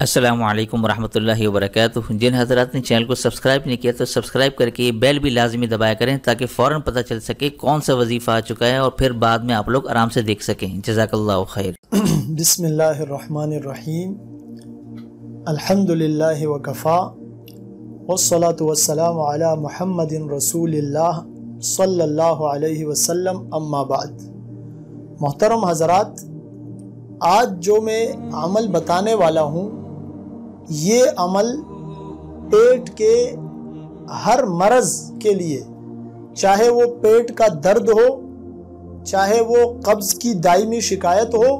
अस्सलामु अलैकुम वरहमतुल्लाहि वबरकातुहू। जिन हज़रात ने चैनल को सब्सक्राइब नहीं किया तो सब्सक्राइब करके बेल भी लाजमी दबाया करें ताकि फ़ौरन पता चल सके कौन सा वजीफ़ा आ चुका है और फिर बाद में आप लोग आराम से देख सकें। जज़ाकल्लाहु खैर। बिस्मिल्लाहिर्रहमानिर्रहीम। अल्हम्दुलिल्लाहि व कफ़ा वस्सलातु वस्सलामु अला मुहम्मदिन रसूलिल्लाह सल्लल्लाहु अलैहि वसल्लम, अम्मा बाद। मोहतरम हज़रात, आज जो मैं अमल बताने वाला हूँ, ये अमल पेट के हर मर्ज़ के लिए, चाहे वो पेट का दर्द हो, चाहे वो कब्ज़ की दायमी शिकायत हो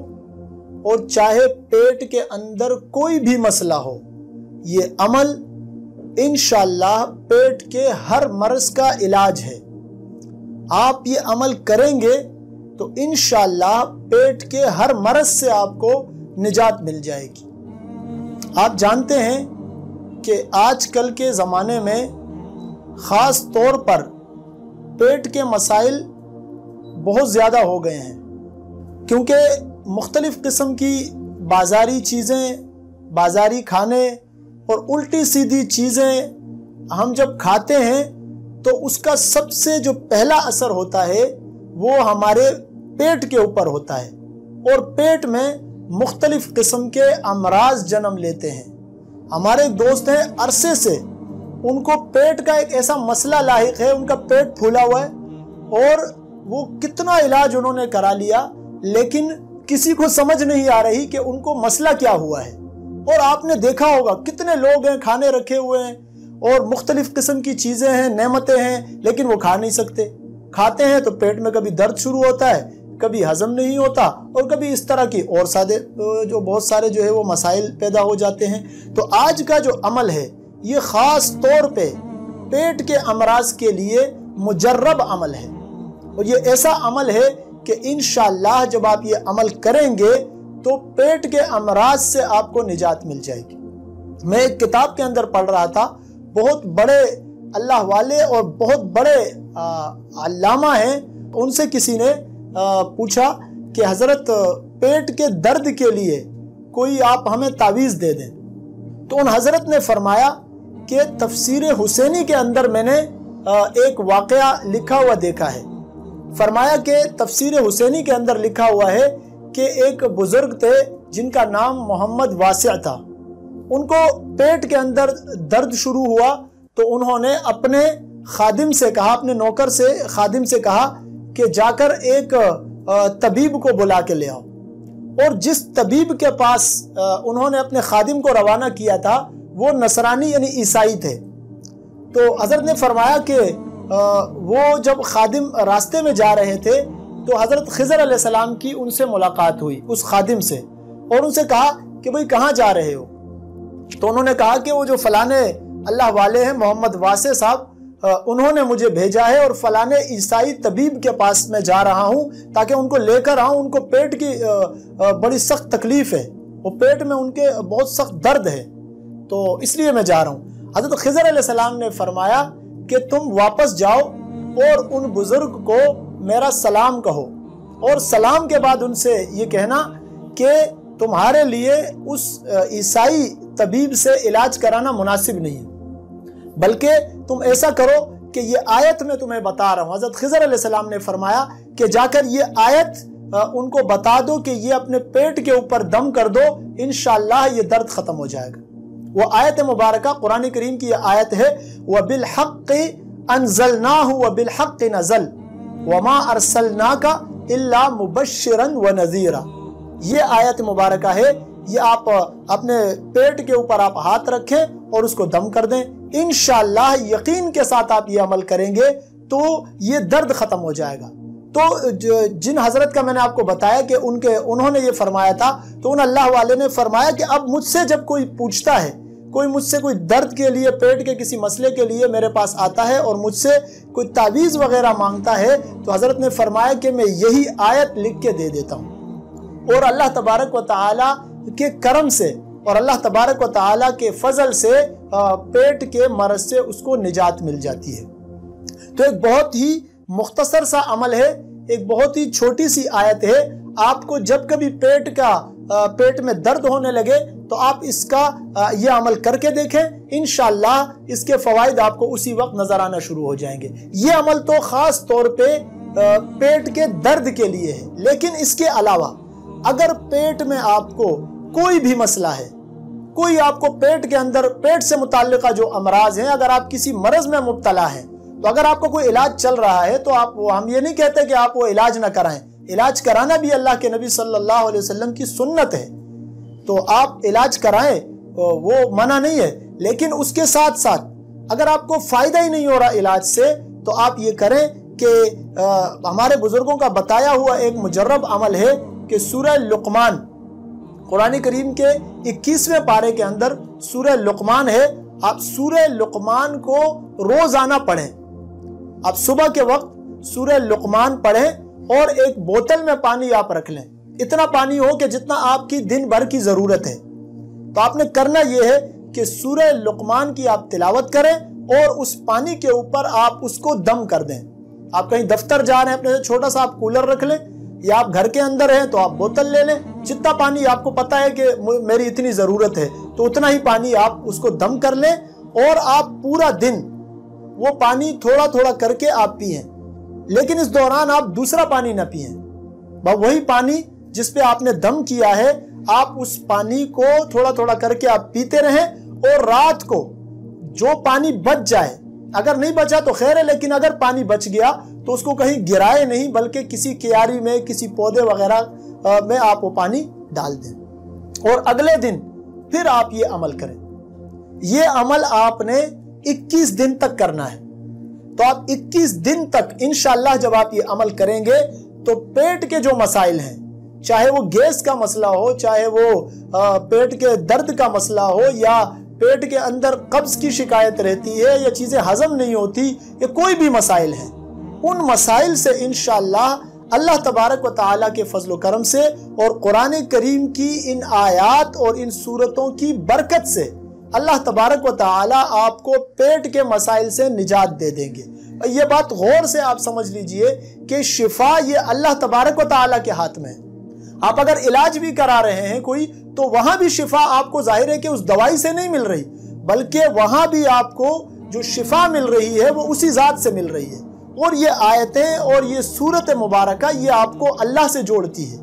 और चाहे पेट के अंदर कोई भी मसला हो, ये अमल इंशाअल्लाह पेट के हर मर्ज़ का इलाज है। आप ये अमल करेंगे तो इंशाअल्लाह पेट के हर मर्ज़ से आपको निजात मिल जाएगी। आप जानते हैं कि आजकल के ज़माने में ख़ास तौर पर पेट के मसाइल बहुत ज़्यादा हो गए हैं, क्योंकि मुख्तलिफ़ किस्म की बाज़ारी चीज़ें, बाज़ारी खाने और उल्टी सीधी चीज़ें हम जब खाते हैं तो उसका सबसे जो पहला असर होता है वो हमारे पेट के ऊपर होता है और पेट में मुख्तलिफ़ किस्म के अमराज जन्म लेते हैं। हमारे एक दोस्त हैं, अरसे से उनको पेट का एक ऐसा मसला लाहिक है, उनका पेट फूला हुआ है और वो कितना इलाज उन्होंने करा लिया, लेकिन किसी को समझ नहीं आ रही कि उनको मसला क्या हुआ है। और आपने देखा होगा कितने लोग हैं, खाने रखे हुए हैं और मुख्तलिफ़ किस्म की चीज़ें हैं, नेमतें हैं, लेकिन वो खा नहीं सकते। खाते हैं तो पेट में कभी दर्द शुरू होता है, कभी हजम नहीं होता और कभी इस तरह की और जो बहुत सारे जो है वो मसाइल पैदा हो जाते हैं। तो आज का जो अमल है ये ख़ास तौर पे पेट के अमराज के लिए मुजर्रब अमल है और ये ऐसा अमल है कि इंशाअल्लाह जब आप ये अमल करेंगे तो पेट के अमराज से आपको निजात मिल जाएगी। मैं एक किताब के अंदर पढ़ रहा था, बहुत बड़े अल्लाह वाले और बहुत बड़े अल्लामा हैं, उनसे किसी ने पूछा कि हज़रत पेट के दर्द के लिए कोई आप हमें तावीज़ दे दें। तो उन हज़रत ने फरमाया कि तफसीर हुसैनी के अंदर मैंने एक वाक़या लिखा हुआ देखा है। फरमाया कि तफसीर हुसैनी के अंदर लिखा हुआ है कि एक बुज़ुर्ग थे जिनका नाम मोहम्मद वासिअ था। उनको पेट के अंदर दर्द शुरू हुआ तो उन्होंने अपने खादिम से कहा, अपने नौकर से, खादिम से कहा कि जाकर एक तबीब को बुला के ले आओ। और जिस तबीब के पास उन्होंने अपने खादिम को रवाना किया था वो नसरानी यानी ईसाई थे। तो हज़रत ने फरमाया कि वो जब खादिम रास्ते में जा रहे थे तो हज़रत खिज़र अलैहिस्सलाम की उनसे मुलाकात हुई, उस खादिम से, और उनसे कहा कि भाई कहाँ जा रहे हो। तो उन्होंने कहा कि वो जो फलाने अल्लाह वाले हैं मोहम्मद वासे साहब, उन्होंने मुझे भेजा है और फलाने ईसाई तबीब के पास मैं जा रहा हूँ ताकि उनको लेकर आऊँ। उनको पेट की बड़ी सख्त तकलीफ़ है, वो पेट में उनके बहुत सख्त दर्द है, तो इसलिए मैं जा रहा हूँ। हज़रत खिज़र अलैहिस्सलाम ने फरमाया कि तुम वापस जाओ और उन बुज़ुर्ग को मेरा सलाम कहो और सलाम के बाद उनसे ये कहना कि तुम्हारे लिए उस ईसाई तबीब से इलाज कराना मुनासिब नहीं है, बल्कि तुम ऐसा करो कि ये आयत मैं तुम्हें बता रहा हूँ। हज़रत खिज़र अलैहिस्सलाम ने फरमाया कि जाकर ये आयत उनको बता दो कि ये अपने पेट के ऊपर दम कर दो, इंशाअल्लाह ये दर्द ख़त्म हो जाएगा। वो आयत मुबारका कुरान करीम की आयत है, व बिल हक़्क़ि अंज़लनाहु व बिल हक़्क़ि नज़ल वमा अरसलनाका इल्ला मुबश्शिरन व नज़ीरा। ये आयत मुबारका है, ये आप अपने पेट के ऊपर आप हाथ रखें और उसको दम कर दें। इंशाअल्लाह यकीन के साथ आप ये अमल करेंगे तो ये दर्द ख़त्म हो जाएगा। तो जिन हज़रत का मैंने आपको बताया कि उन्होंने ये फरमाया था, तो उन अल्लाह वाले ने फरमाया कि अब मुझसे जब कोई पूछता है, कोई मुझसे कोई दर्द के लिए, पेट के किसी मसले के लिए मेरे पास आता है और मुझसे कोई तावीज़ वगैरह मांगता है, तो हज़रत ने फरमाया कि मैं यही आयत लिख के दे देता हूँ और अल्लाह तबारक व तआला के करम से और अल्लाह तबारक व तआला के फजल से पेट के मर्ज़ से उसको निजात मिल जाती है। तो एक बहुत ही मुख्तसर सा अमल है, एक बहुत ही छोटी सी आयत है। आपको जब कभी पेट का پیٹ میں درد ہونے لگے تو آپ اس کا یہ عمل کر کے دیکھیں، انشاءاللہ اس کے فوائد آپ کو اسی وقت نظر آنا شروع ہو جائیں گے۔ یہ عمل تو خاص طور پہ پیٹ کے درد کے لیے ہے، لیکن اس کے علاوہ اگر پیٹ میں آپ کو کوئی بھی مسئلہ ہے، کوئی آپ کو پیٹ کے اندر پیٹ سے متعلقہ جو امراض ہیں، اگر آپ کسی مرض میں مبتلا ہیں تو اگر آپ کو کوئی علاج چل رہا ہے تو ہم یہ نہیں کہتے کہ آپ وہ علاج نہ کرائیں، علاج کرانا بھی اللہ کے نبی صلی اللہ علیہ وسلم کی سنت ہے، تو آپ علاج کرائیں، وہ منع نہیں ہے، لیکن اس کے ساتھ ساتھ اگر آپ کو فائدہ ہی نہیں ہو رہا علاج سے تو آپ یہ کریں کہ ہمارے بزرگوں کا بتایا ہوا ایک مجرب عمل ہے کہ سورہ لقمان، قرآن کریم کے 21ویں پارے کے اندر سورہ لقمان ہے، آپ سورہ لقمان کو روزانہ پڑھیں، آپ صبح کے وقت سورہ لقمان پڑھیں اور ایک بوتل میں پانی آپ رکھ لیں، اتنا پانی ہو کہ جتنا آپ کی دن بھر کی ضرورت ہے۔ تو آپ نے کرنا یہ ہے کہ سورہ لقمان کی آپ تلاوت کریں اور اس پانی کے اوپر آپ اس کو دم کر دیں۔ آپ کہیں دفتر جا رہے ہیں، اپنے چھوٹا سا آپ کولر رکھ لیں، یا آپ گھر کے اندر ہیں تو آپ بوتل لے لیں، جتنا پانی آپ کو پتا ہے کہ میری اتنی ضرورت ہے تو اتنا ہی پانی آپ اس کو دم کر لیں، اور آپ پورا دن وہ پانی تھوڑا تھوڑا کر کے آپ پئیں، لیکن اس دوران آپ دوسرا پانی نہ پئیں، وہی پانی جس پہ آپ نے دم کیا ہے آپ اس پانی کو تھوڑا تھوڑا کر کے آپ پیتے رہیں، اور رات کو جو پانی بچ جائے، اگر نہیں بچا تو خیر ہے، لیکن اگر پانی بچ گیا تو اس کو کہیں گرائے نہیں، بلکہ کسی کیاری میں، کسی پودے وغیرہ میں آپ وہ پانی ڈال دیں، اور اگلے دن پھر آپ یہ عمل کریں۔ یہ عمل آپ نے 21 دن تک کرنا ہے، تو آپ 21 دن تک انشاءاللہ جب آپ یہ عمل کریں گے تو پیٹ کے جو مسائل ہیں، چاہے وہ گیس کا مسئلہ ہو، چاہے وہ پیٹ کے درد کا مسئلہ ہو، یا پیٹ کے اندر قبض کی شکایت رہتی ہے، یا چیزیں ہضم نہیں ہوتی، یا کوئی بھی مسائل ہیں، ان مسائل سے انشاءاللہ اللہ تبارک و تعالیٰ کے فضل و کرم سے اور قرآن کریم کی ان آیات اور ان صورتوں کی برکت سے اللہ تبارک و تعالیٰ آپ کو پیٹ کے مسائل سے نجات دے دیں گے۔ یہ بات غور سے آپ سمجھ لیجئے کہ شفا یہ اللہ تبارک و تعالیٰ کے ہاتھ میں ہے۔ آپ اگر علاج بھی کرا رہے ہیں کوئی، تو وہاں بھی شفا آپ کو ظاہر ہے کہ اس دوائی سے نہیں مل رہی، بلکہ وہاں بھی آپ کو جو شفا مل رہی ہے وہ اسی ذات سے مل رہی ہے، اور یہ آیتیں اور یہ سورت مبارکہ یہ آپ کو اللہ سے جوڑتی ہے۔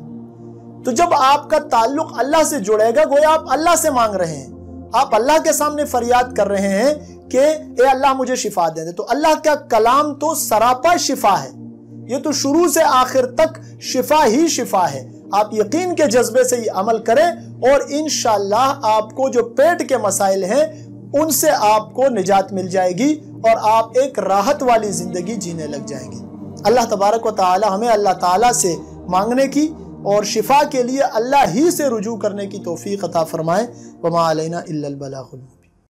تو جب آپ کا تعلق اللہ سے جڑے گا، گویا آپ اللہ سے مانگ رہے ہیں، آپ اللہ کے سامنے فریاد کر رہے ہیں کہ اے اللہ مجھے شفا دے دے۔ تو اللہ کا کلام تو سراپا شفا ہے، یہ تو شروع سے آخر تک شفا ہی شفا ہے۔ آپ یقین کے جذبے سے یہ عمل کریں، اور انشاءاللہ آپ کو جو پیٹ کے مسائل ہیں ان سے آپ کو نجات مل جائے گی، اور آپ ایک راحت والی زندگی جینے لگ جائیں گے۔ اللہ تبارک و تعالی ہمیں اللہ تعالیٰ سے مانگنے کی اور شفا کے لیے اللہ ہی سے رجوع کرنے کی توفیق عطا فرمائے۔ وما علینا الا البلاغ المبین۔